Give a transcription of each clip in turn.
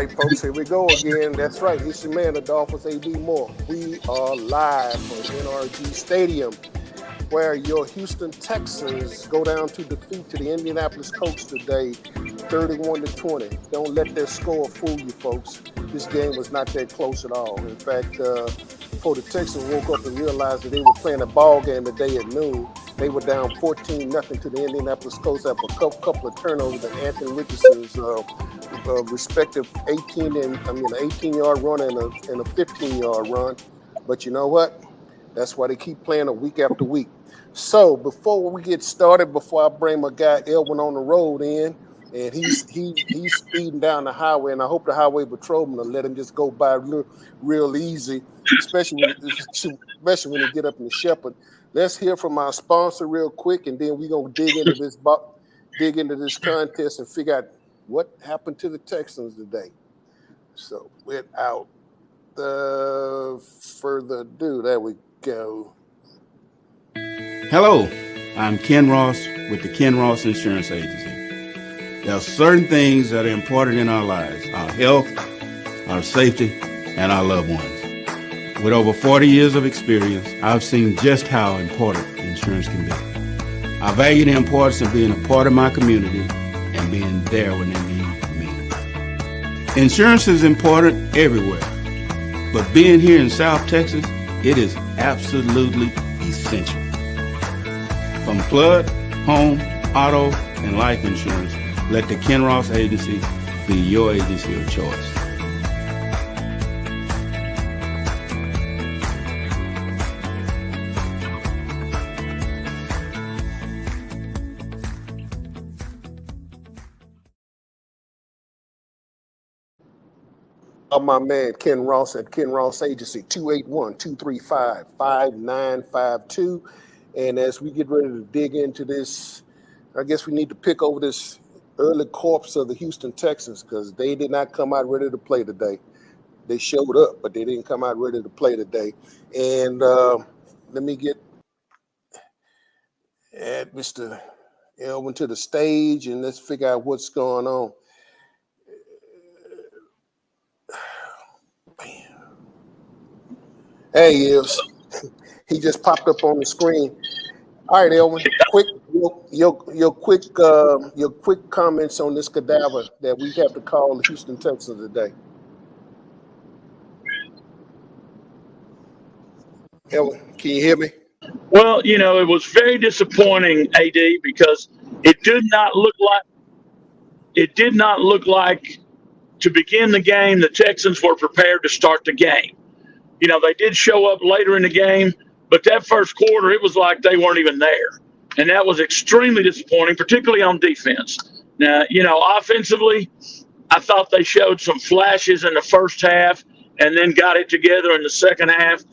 right, folks, here we go again. That's right. It's your man, Adolphus A.B. Moore. We are live from NRG Stadium, where your Houston Texans go down to defeat to the Indianapolis Colts today, 31-20. Don't let their score fool you, folks. This game was not that close at all. In fact, before the Texans woke up and realized that they were playing a ball game today at noon, they were down 14-0 to the Indianapolis Colts after a couple of turnovers and Anthony Richardson's respective 18-yard run and a 15-yard run. But you know what? That's why they keep playing it week after week. So before we get started, before I bring my guy Elwin on the road in, and he's speeding down the highway, and I hope the highway patrolman will let him just go by real easy, especially when he get up in the Shepherd. Let's hear from our sponsor real quick, and then we're gonna dig into this contest and figure out what happened to the Texans today. So without further ado, there we go. Hello, I'm Ken Ross with the Ken Ross Insurance Agency. There are certain things that are important in our lives: our health, our safety, and our loved ones. With over 40 years of experience, I've seen just how important insurance can be. I value the importance of being a part of my community and being there when they need me. Insurance is important everywhere, but being here in South Texas, it is absolutely essential. From flood, home, auto, and life insurance, let the Ken Ross Agency be your agency of choice. My man Ken Ross at Ken Ross Agency, 281-235-5952. And as we get ready to dig into this, I guess we need to pick over this early corpse of the Houston Texans, because they did not come out ready to play today. They showed up, but they didn't come out ready to play today. And let me get add Mr. Elwin to the stage, and let's figure out what's going on. There he is. He just popped up on the screen. All right, Elwin. Your quick comments on this cadaver that we have to call the Houston Texans today. Elwin, can you hear me? Well, it was very disappointing, AD, because it did not look like to begin the game the Texans were prepared to start the game. They did show up later in the game, but that first quarter, it was like they weren't even there. And that was extremely disappointing, particularly on defense. Now, offensively, I thought they showed some flashes in the first half and then got it together in the second half.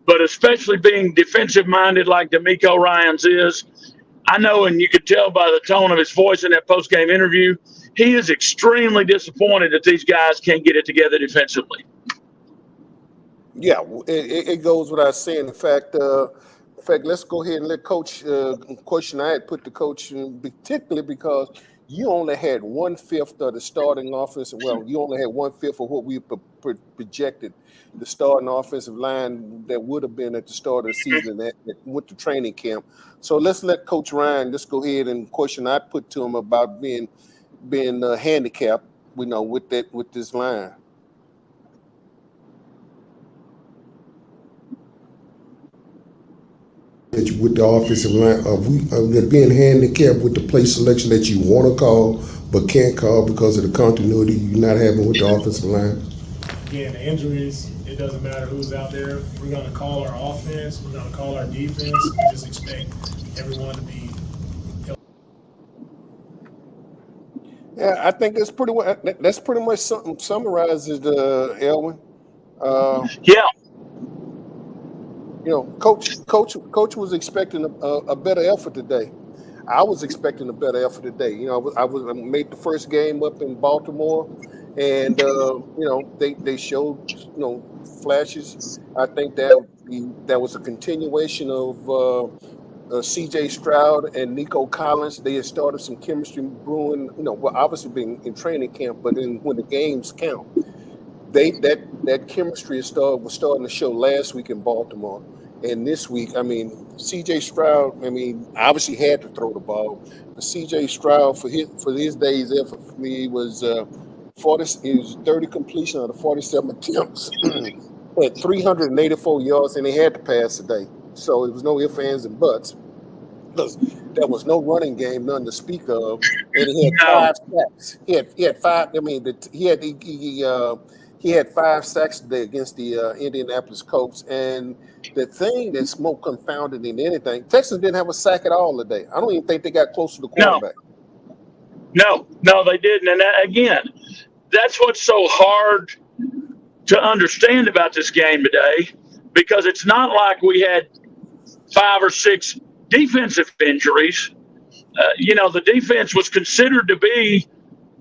But especially being defensive-minded like D'Amico Ryans is, I know, and you could tell by the tone of his voice in that post-game interview, he is extremely disappointed that these guys can't get it together defensively. Yeah, it goes without saying. In fact, let's go ahead and let Coach question I had put the coach in, particularly because you only had 1/5 of the starting offensive. Well, you only had 1/5 of what we projected the starting offensive line that would have been at the start of the season that went to training camp. So let's let Coach Ryan just go ahead and question I put to him about being handicapped, with this line. With the offensive line of being handicapped with the play selection that you want to call but can't call because of the continuity you're not having with the offensive line. Again, the injuries, it doesn't matter who's out there. We're going to call our offense. We're going to call our defense. We just expect everyone to be healthy. Yeah, I think that's pretty much something summarizes the Elwin. Yeah. Coach was expecting a better effort today. I was expecting a better effort today. I made the first game up in Baltimore, and they showed flashes. I think that was a continuation of C.J. Stroud and Nico Collins, they had started some chemistry brewing. Well, obviously being in training camp, but then when the games count, that chemistry was starting to show last week in Baltimore, and this week. I mean, C.J. Stroud. I mean, obviously had to throw the ball, but C.J. Stroud for his days there for me was 40. It was 30 completion out of 47 attempts, at 384 yards, and they had to pass today. So it was no ifs, ands, and buts. Because there was no running game, none to speak of, and he had No, 5 sacks. He had 5. I mean, he had 5 sacks today against the Indianapolis Colts. And the thing that's more confounding than anything, Texans didn't have a sack at all today. I don't even think they got close to the no, quarterback. no, they didn't. And again, that's what's so hard to understand about this game today, because it's not like we had 5 or 6 defensive injuries. The defense was considered to be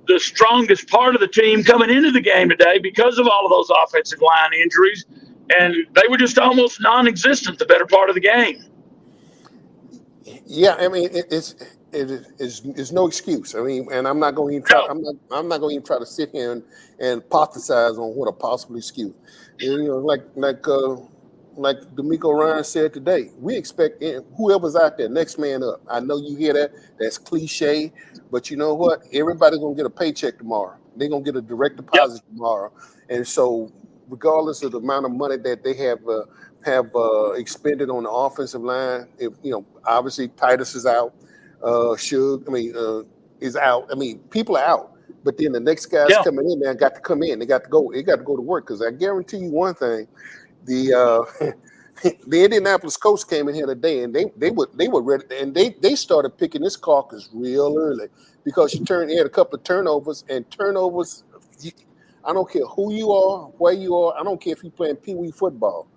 the strongest part of the team coming into the game today because of all of those offensive line injuries, and they were just almost non-existent the better part of the game. Yeah, I mean, it's no excuse. I mean, and I'm not going to try. I'm not going to try to sit here and hypothesize on what a possible excuse. Like D'Amico Ryan said today, we expect whoever's out there, next man up. I know you hear that. That's cliche, but you know what? Everybody's going to get a paycheck tomorrow. They're going to get a direct deposit tomorrow. And so regardless of the amount of money that they have expended on the offensive line, obviously Titus is out. Is out. I mean, people are out. But then the next guy's coming in there and got to come in. They got to go to work, because I guarantee you one thing. The Indianapolis Colts came in here today, and they were ready, and they started picking this caucus real early, because they had a couple of turnovers. I don't care who you are, where you are. I don't care if you're playing Pee Wee football.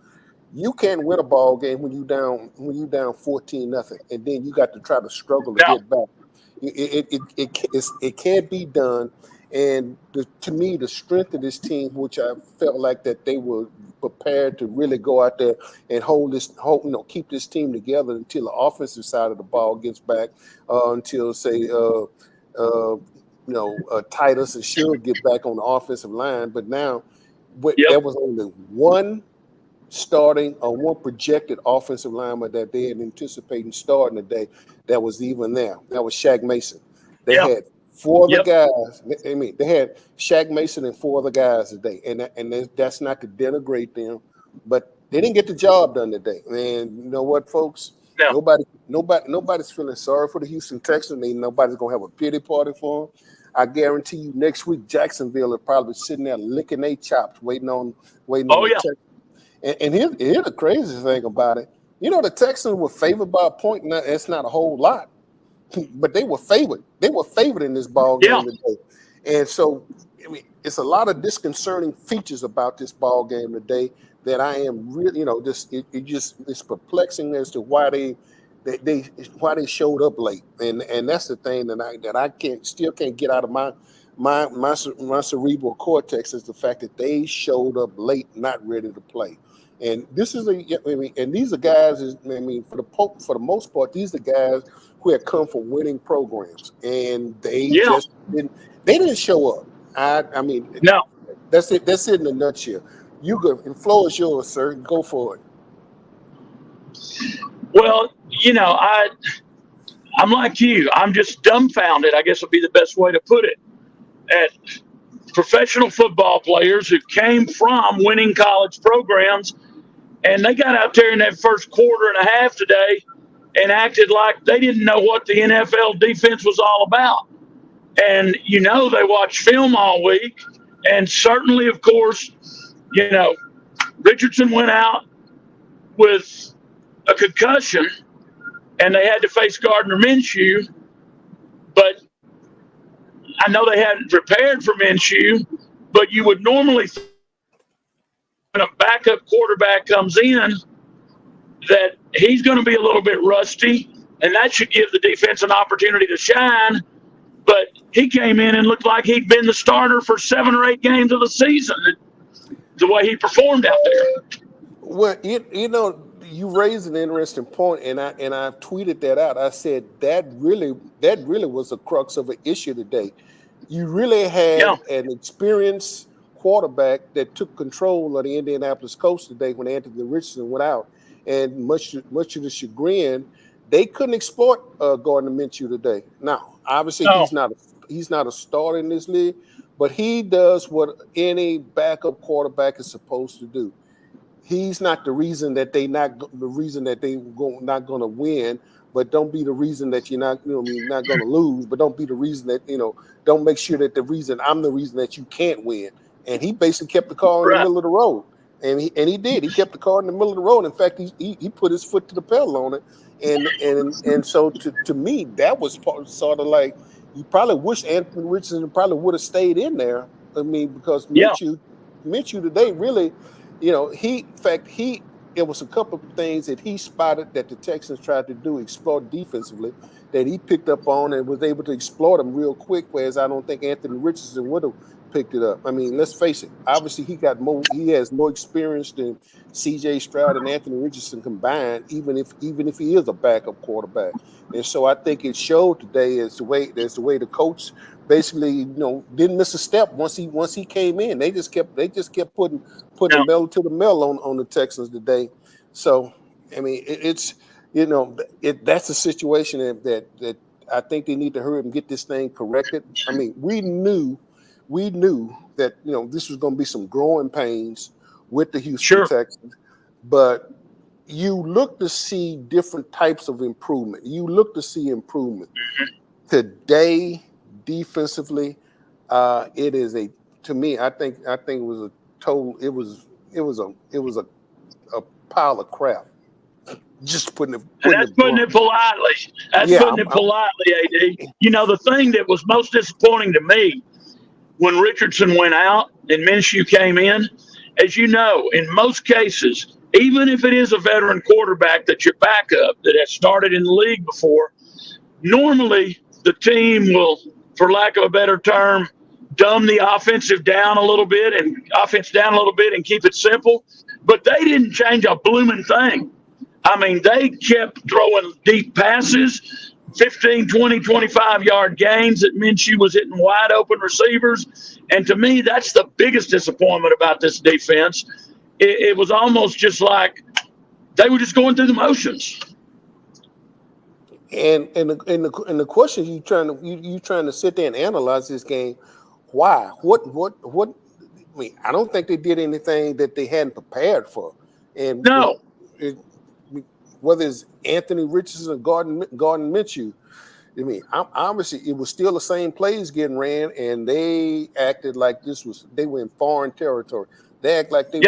You can't win a ball game when you down 14-0, and then you got to try to struggle to get back. It can't be done. And to me, the strength of this team, which I felt like that they were prepared to really go out there and keep this team together until the offensive side of the ball gets back, until say Titus and Shield get back on the offensive line. But now, there was only one starting or one projected offensive lineman that they had anticipating starting today that was even there. That was Shaq Mason. They had 4 other guys. I mean, they had Shaq Mason and 4 other guys today, and that's not to denigrate them, but they didn't get the job done today. And you know what, folks? No. Nobody's feeling sorry for the Houston Texans. Nobody's gonna have a pity party for them. I guarantee you, next week Jacksonville are probably sitting there licking their chops, waiting on the Texans. And here's the crazy thing about it. The Texans were favored by a point, and that's not a whole lot. But they were favored. They were favored in this ball game today. And so, I mean, it's a lot of disconcerting features about this ball game today that I am really, it's perplexing as to why they showed up late. And that's the thing that I still can't get out of my cerebral cortex, is the fact that they showed up late, not ready to play. And these are guys. For the most part, these are guys who had come from winning programs, and they just didn't show up. I mean, no, that's it. That's it in a nutshell. You go, and floor is yours, sir. Go for it. Well, I'm like you. I'm just dumbfounded, I guess would be the best way to put it, at professional football players who came from winning college programs, and they got out there in that first quarter and a half today and acted like they didn't know what the NFL defense was all about. And, they watched film all week. And certainly, of course, Richardson went out with a concussion, and they had to face Gardner Minshew. But I know they hadn't prepared for Minshew, but you would normally think when a backup quarterback comes in that he's going to be a little bit rusty, and that should give the defense an opportunity to shine. But he came in and looked like he'd been the starter for 7 or 8 games of the season, the way he performed out there. Well, you raised an interesting point, and I tweeted that out. I said that really was the crux of an issue today. You really had Yeah. an experienced quarterback that took control of the Indianapolis Colts today when Anthony Richardson went out, and much to the chagrin, they couldn't exploit Gardner Minshew today. Now, obviously, No. he's not a starter in this league, but he does what any backup quarterback is supposed to do. He's not the reason that not going to win, but don't be the reason that you're not not going to lose. But don't be the reason that don't make sure that I'm the reason that you can't win. And he basically kept the car in the Right. middle of the road, and he did. He kept the car in the middle of the road. In fact, he put his foot to the pedal on it, and so to me that was sort of like you probably wish Anthony Richardson probably would have stayed in there. I mean, because Yeah. Minshew today really. It was a couple of things that he spotted that the Texans tried to do, exploit defensively, that he picked up on and was able to exploit them real quick, whereas I don't think Anthony Richardson would have picked it up. I mean, let's face it. Obviously, he has more experience than C.J. Stroud and Anthony Richardson combined, even if he is a backup quarterback. And so I think it showed today as the way the coach basically, didn't miss a step once he came in. They just kept putting the metal to the metal on the Texans today. So I mean, that's a situation that I think they need to hurry up and get this thing corrected. I mean, we knew that this was going to be some growing pains with the Houston Texans, but you look to see different types of improvement. You look to see improvement today. Defensively, it is to me. I think it was a total. It was a pile of crap. Just putting it politely. Putting it politely, AD. The thing that was most disappointing to me when Richardson went out and Minshew came in, as you know, in most cases, even if it is a veteran quarterback that's your backup that has started in the league before, normally the team will, for lack of a better term, dumb the offense down a little bit and keep it simple. But they didn't change a blooming thing. I mean, they kept throwing deep passes, 15, 20, 25-yard gains that Minshew was hitting wide open receivers. And to me, that's the biggest disappointment about this defense. It was almost just like they were just going through the motions. And the question you trying to sit there and analyze this game. Why? What? I mean, I don't think they did anything that they hadn't prepared for. And no, whether it's Anthony Richardson or Gardner Minshew, I mean, obviously it was still the same plays getting ran, and they acted like they were in foreign territory. They act like they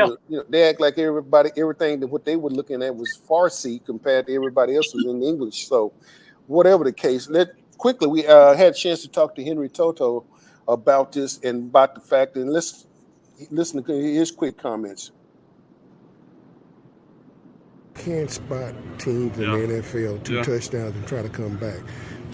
act like everything that what they were looking at was Farsi compared to everybody else who's in English. So, whatever the case, we had a chance to talk to Henry Toto about this and about the fact. And let's listen to his quick comments. Can't spot teams in the NFL 2 touchdowns and try to come back.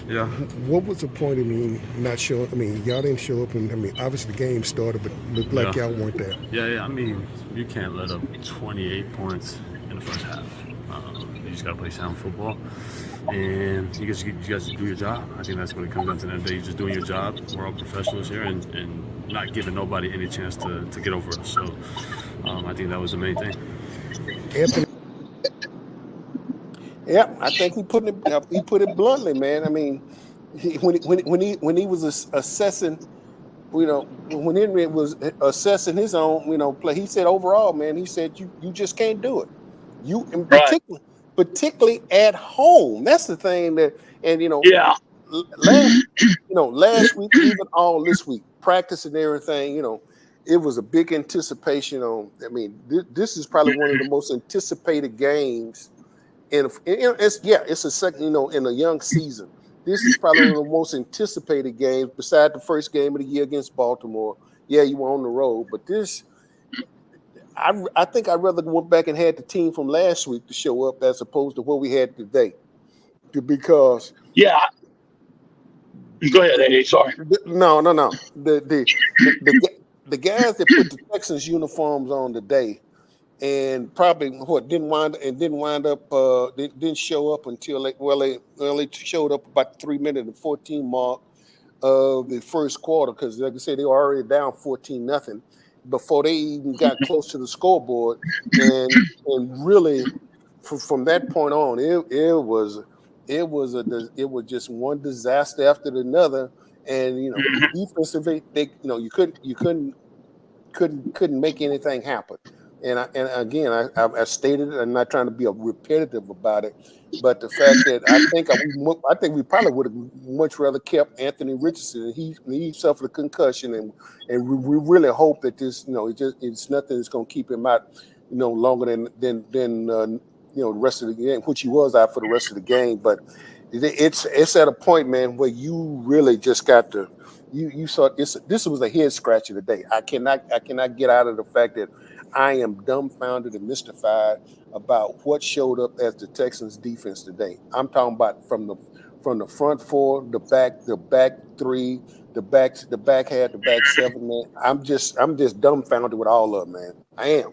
Yeah. What was the point of me not showing? I mean, y'all didn't show up, and I mean, obviously the game started, but it looked like y'all weren't there. Yeah. I mean, you can't let up 28 points in the first half. You just gotta play sound football, and you guys do your job. I think that's what it comes down to. The end of the day, you're just doing your job. We're all professionals here, and not giving nobody any chance to get over us. So, I think that was the main thing. Anthony. Yeah, I think he put it bluntly, man. I mean, when he was assessing, when Henry was assessing his own, play, he said overall, man, he said you just can't do it. You particularly at home. That's the thing that, and last week, even all this week, practice and everything, it was a big anticipation on. I mean, this is probably one of the most anticipated games. It's a second, in a young season. This is probably one of the most anticipated games besides the first game of the year against Baltimore. Yeah, you were on the road, but this, I think I'd rather went back and had the team from last week to show up as opposed to what we had today. Because go ahead, Eddie. Sorry. No. The guys that put the Texans uniforms on today, and probably didn't wind up didn't show up until they showed up about the 3-minute and 14 mark of the first quarter, because like I said, they were already down 14-0 before they even got close to the scoreboard, and really from that point on, it was just one disaster after another, and defensively you couldn't make anything happen. And again, I stated it. I'm not trying to be repetitive about it, but the fact that I think we probably would have much rather kept Anthony Richardson. He suffered a concussion, and we really hope that this it's nothing that's going to keep him out longer than the rest of the game, which he was out for the rest of the game. But it's at a point, man, where you really just got to. You saw this was a head scratcher today. I cannot get out of the fact that I am dumbfounded and mystified about what showed up as the Texans defense today. I'm talking about from the front four, the back three, the back half, the back seven, man. I'm just dumbfounded with all of them, man. I am.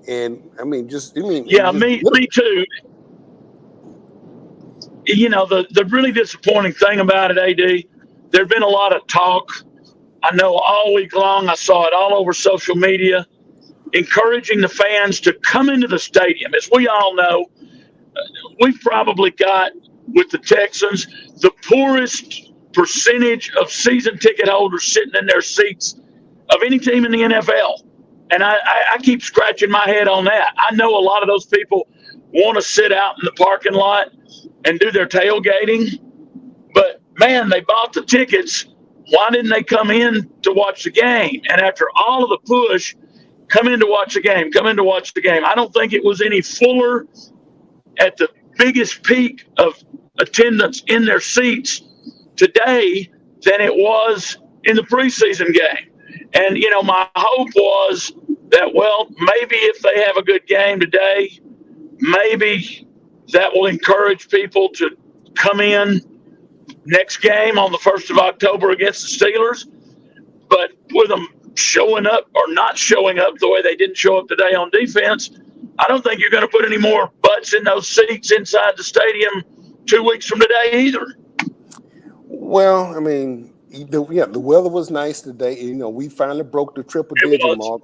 And me too. The really disappointing thing about it, AD, there's been a lot of talk. I know all week long, I saw it all over social media, encouraging the fans to come into the stadium. As we all know, we've probably got, with the Texans, the poorest percentage of season ticket holders sitting in their seats of any team in the NFL. And I keep scratching my head on that. I know a lot of those people want to sit out in the parking lot and do their tailgating, but man, they bought the tickets. Why didn't they come in to watch the game? And after all of the push, come in to watch the game, I don't think it was any fuller at the biggest peak of attendance in their seats today than it was in the preseason game. And, my hope was that, well, maybe if they have a good game today, maybe that will encourage people to come in next game on the 1st of October against the Steelers. But with them showing up or not showing up the way they didn't show up today on defense, I don't think you're going to put any more butts in those seats inside the stadium 2 weeks from today either. Well, the weather was nice today. We finally broke the triple-digit mark.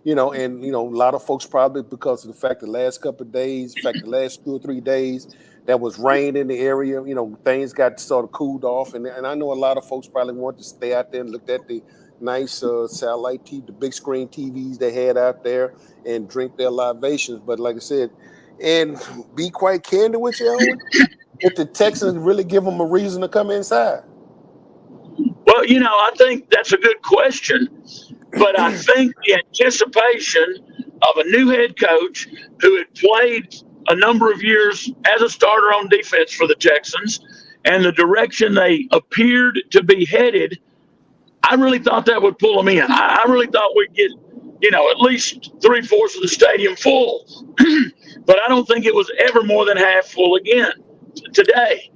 And a lot of folks probably because of the fact the last couple of days, the last 2 or 3 days, that was rain in the area. Things got sort of cooled off, and I know a lot of folks probably wanted to stay out there and looked at the nice satellite TV, the big screen TVs they had out there, and drink their libations. But like I said, and be quite candid with you, Owen, if the Texans really give them a reason to come inside. Well, I think that's a good question, but I think the anticipation of a new head coach who had played a number of years as a starter on defense for the Texans and the direction they appeared to be headed, I really thought that would pull them in. I really thought we'd get, at least 3/4 of the stadium full, but I don't think it was ever more than half full again today.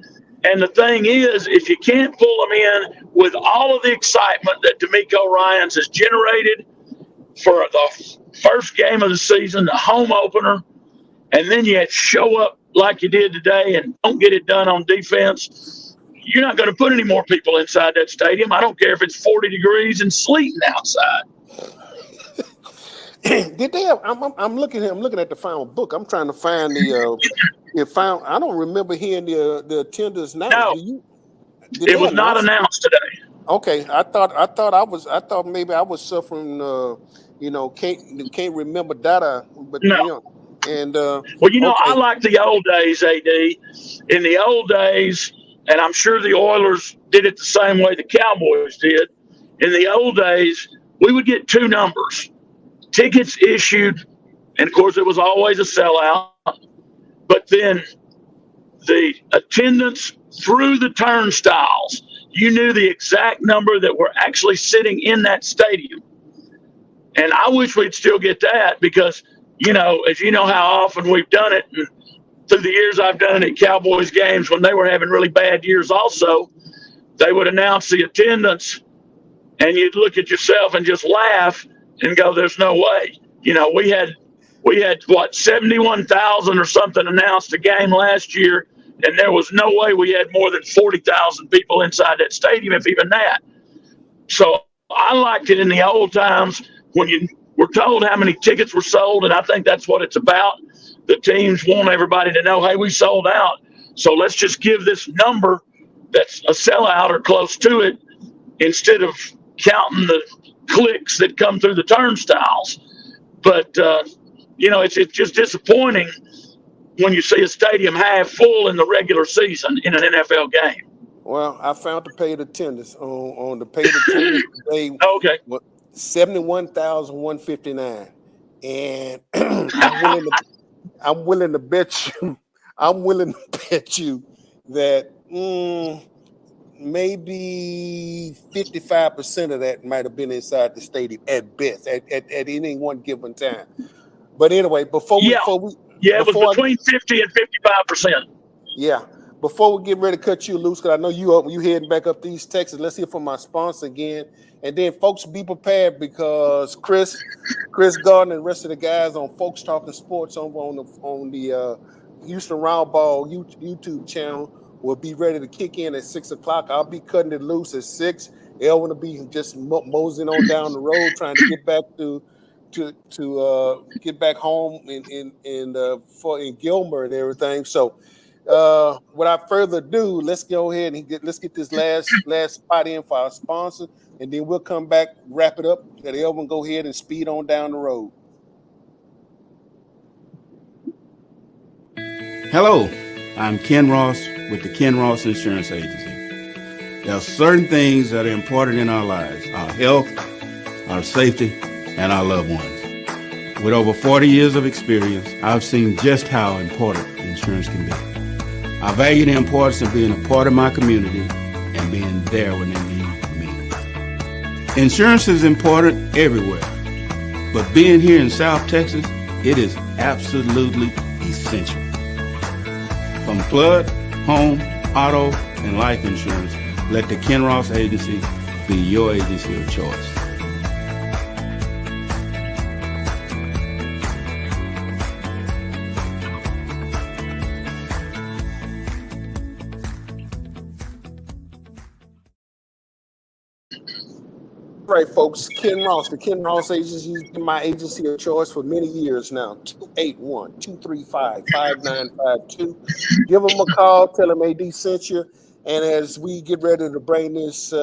And the thing is, if you can't pull them in with all of the excitement that DeMeco Ryans has generated for the first game of the season, the home opener, and then you show up like you did today and don't get it done on defense, you're not going to put any more people inside that stadium. I don't care if it's 40 degrees and sleeting outside. Did they have? I'm looking at the final book. I'm trying to find I don't remember hearing the attendance now. No, it was not announced today. Okay, I thought maybe I was suffering. Can't remember data, but no. Okay. I like the old days, AD. In the old days, and I'm sure the Oilers did it the same way the Cowboys did. In the old days, we would get 2 numbers. Tickets issued, and of course it was always a sellout, but then the attendance through the turnstiles, you knew the exact number that were actually sitting in that stadium. And I wish we'd still get that because, as you know how often we've done it, and through the years I've done it at Cowboys games when they were having really bad years also, they would announce the attendance and you'd look at yourself and just laugh and go, there's no way. We had We had, what, 71,000 or something announced a game last year, and there was no way we had more than 40,000 people inside that stadium, if even that. So I liked it in the old times when you were told how many tickets were sold, and I think that's what it's about. The teams want everybody to know, hey, we sold out. So let's just give this number that's a sellout or close to it instead of counting the clicks that come through the turnstiles. But, it's just disappointing when you see a stadium half full in the regular season in an NFL game. Well, I found the paid attendance on the paid attendance today. Okay. 71,159, and I'm willing to bet you that maybe 55% of that might have been inside the stadium at best at any one given time. But anyway, it was between 50 and 55%. Yeah. Before we get ready to cut you loose, because I know you heading back up to East Texas. Let's hear from my sponsor again, and then folks, be prepared because Chris Gardner and the rest of the guys on Folks Talking Sports on the Houston Roundball YouTube channel will be ready to kick in at 6 o'clock. I'll be cutting it loose at 6. Elwin will be just moseying on down the road, trying to get back to get back home in Gilmer and everything. So. Without further ado, let's go ahead and let's get this last spot in for our sponsor, and then we'll come back, wrap it up. Let Elvin go ahead and speed on down the road. Hello, I'm Ken Ross with the Ken Ross Insurance Agency. There are certain things that are important in our lives: our health, our safety, and our loved ones. With over 40 years of experience, I've seen just how important insurance can be. I value the importance of being a part of my community and being there when they need me. Insurance is important everywhere, but being here in South Texas, it is absolutely essential. From flood, home, auto, and life insurance, let the Ken Ross Agency be your agency of choice. Right, folks. Ken Ross, the Ken Ross Agency, has been my agency of choice for many years now. 281-235-5952. Give them a call. Tell them AD sent you. And as we get ready to bring this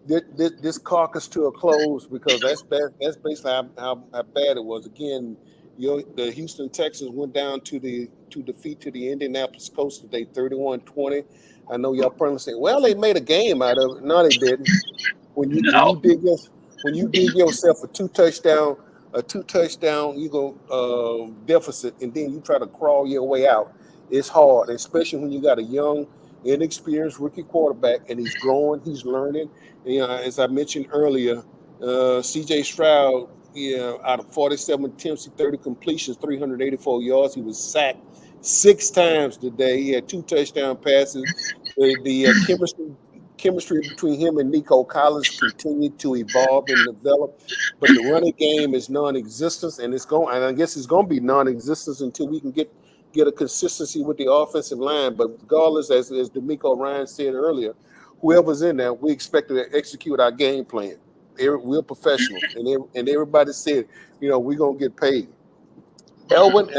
this caucus to a close, because that's basically how bad it was. Again, the Houston Texans went down to defeat to the Indianapolis Colts today, 31-20. I know y'all probably say, well, they made a game out of it. No, they didn't. When you dig yourself a two touchdown deficit, and then you try to crawl your way out, it's hard, especially when you got a young, inexperienced rookie quarterback, and he's growing, he's learning. As I mentioned earlier, C.J. Stroud, out of 47 attempts, 30 completions, 384 yards. He was sacked 6 times today. He had 2 touchdown passes. The chemistry between him and Nico Collins continued to evolve and develop, but the running game is non-existent, and I guess it's going to be non-existent until we can get a consistency with the offensive line. But regardless, as D'Amico Ryan said earlier, whoever's in there, we expect to execute our game plan. We're professionals, and everybody said, we're going to get paid. Elwin,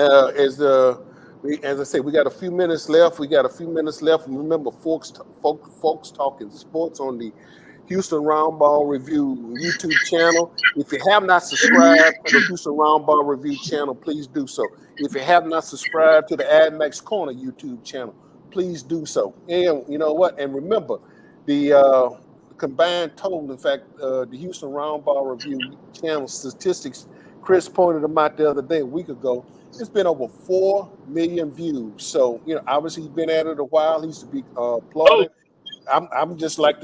as I say, we got a few minutes left. And remember, folks talking sports on the Houston Roundball Review YouTube channel. If you have not subscribed to the Houston Roundball Review channel, please do so. If you have not subscribed to the AdMax Corner YouTube channel, please do so. And you know what? And remember, the combined total, in fact, the Houston Roundball Review channel statistics, Chris pointed them out the other day, a week ago. It's been over 4 million views. So, obviously he's been at it a while. He's to be applauded. I'm just like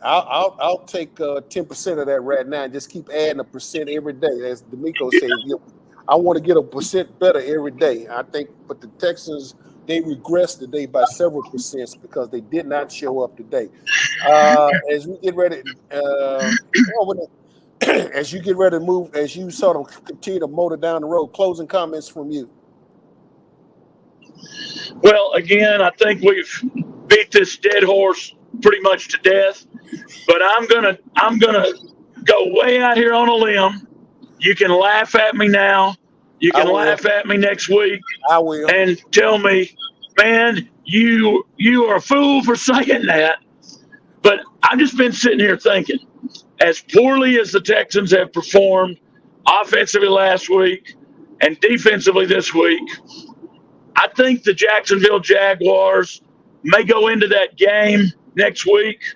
I'll take 10% of that right now and just keep adding a percent every day. As D'Amico said, I want to get a percent better every day. I think, but the Texans, they regressed today by several percents because they did not show up today. As we get ready, as you get ready to move, as you sort of continue to motor down the road, closing comments from you. Well, again, I think we've beat this dead horse pretty much to death, but I'm gonna go way out here on a limb. You can laugh at me now. You I can will. laugh at me next week I will. and tell me, man, you are a fool for saying that. But I've just been sitting here thinking, as poorly as the Texans have performed offensively last week and defensively this week, I think the Jacksonville Jaguars may go into that game next week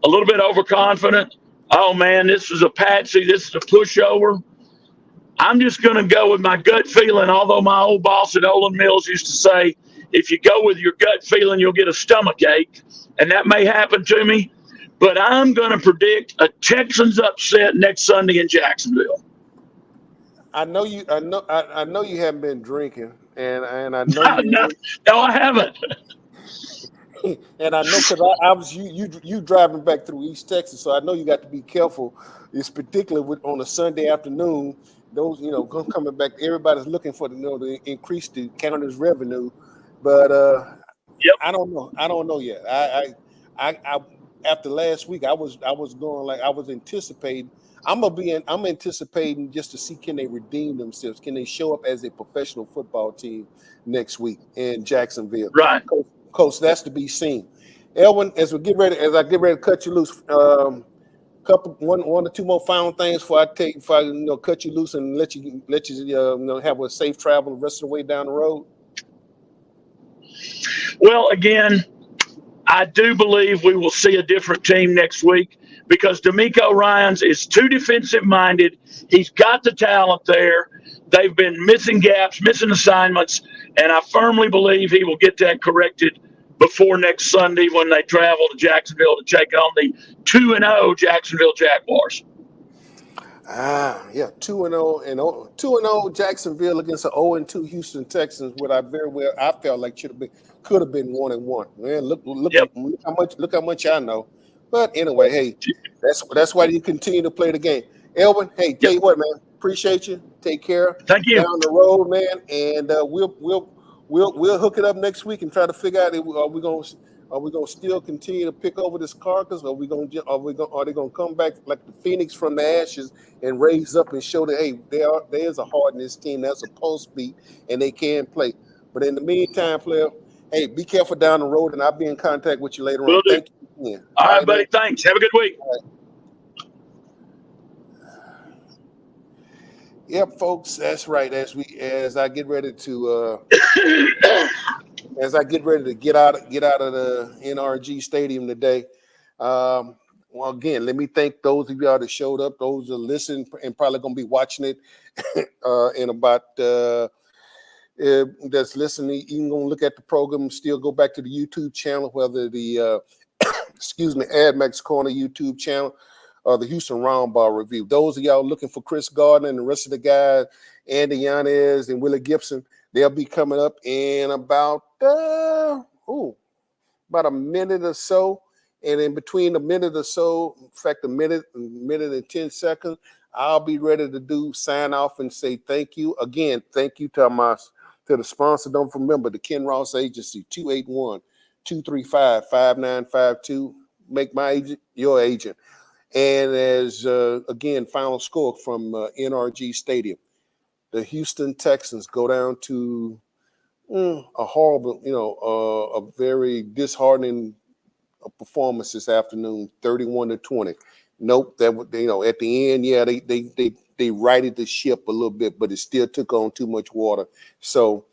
a little bit overconfident. Oh, man, this is a patsy. This is a pushover. I'm just going to go with my gut feeling, although my old boss at Olin Mills used to say, if you go with your gut feeling, you'll get a stomach ache. And that may happen to me. But I'm going to predict a Texans upset next Sunday in Jacksonville. I know you. I know you haven't been drinking, and I know No, I haven't. And I know because I was you driving back through East Texas, so I know you got to be careful. It's particularly on a Sunday afternoon. Those coming back, everybody's looking for to increase the county's revenue, but Yep. I don't know. I don't know yet. I after last week, I was going like I was anticipating. I'm anticipating just to see can they redeem themselves? Can they show up as a professional football team next week in Jacksonville? Right. Coach, that's to be seen. Elwin, as I get ready to cut you loose, one or two more final things before I cut you loose and let you have a safe travel the rest of the way down the road. Well, again, I do believe we will see a different team next week because DeMeco Ryans is too defensive minded. He's got the talent there. They've been missing gaps, missing assignments, and I firmly believe he will get that corrected before next Sunday when they travel to Jacksonville to take on the 2-0 Jacksonville Jaguars. Yeah, 2-0 and 2-0 Jacksonville against an 0-2 Houston Texans. What I felt like could have been 1-1. Man, look how much I know. But anyway, hey, that's why you continue to play the game. Elwin, hey, tell you what, man, appreciate you. Take care. Thank you. Down the road, man, and we'll hook it up next week and try to figure out are we gonna still continue to pick over this carcass, or are they gonna come back like the phoenix from the ashes and raise up and show that hey, there is a heart in this team, that's a pulse beat, and they can play. But in the meantime, player, hey, be careful down the road, and I'll be in contact with you later on. Thank you again. All right, buddy. Thanks. Have a good week. Yep, folks, that's right. As I get ready to get out of the NRG Stadium today. Well, again, let me thank those of y'all that showed up, those that listened and probably gonna be watching it in about that's listening. You can go look at the program, still go back to the YouTube channel, whether the AdMax Corner YouTube channel or the Houston Roundball Review. Those of y'all looking for Chris Gardner and the rest of the guys, Andy Yanez and Willie Gibson, they'll be coming up in about a minute or so. And in between a minute or so, in fact, a minute and 10 seconds, I'll be ready to sign off and say thank you. Again, thank you to the sponsor. Don't remember the Ken Ross Agency, 281-235-5952. Make my agent your agent. And as, again, final score from NRG Stadium, the Houston Texans go down to a horrible, a very disheartening performance this afternoon, 31-20. Nope, at the end, yeah, they righted the ship a little bit, but it still took on too much water. So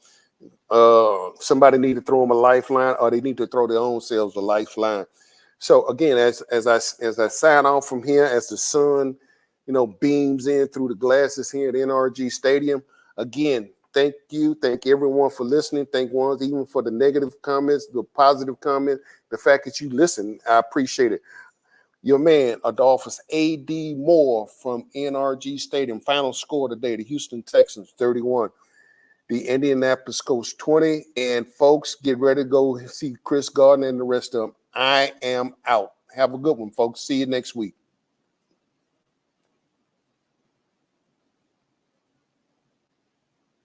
somebody need to throw them a lifeline, or they need to throw their own selves a lifeline. So again, as I sign off from here, as the sun, beams in through the glasses here at NRG Stadium, again, thank you. Thank everyone for listening. Thank ones even for the negative comments, the positive comments, the fact that you listen. I appreciate it. Your man, Adolphus A.D. Moore from NRG Stadium. Final score today, the Houston Texans 31. The Indianapolis Colts 20. And folks, get ready to go see Chris Gardner and the rest of them. I am out. Have a good one, folks. See you next week.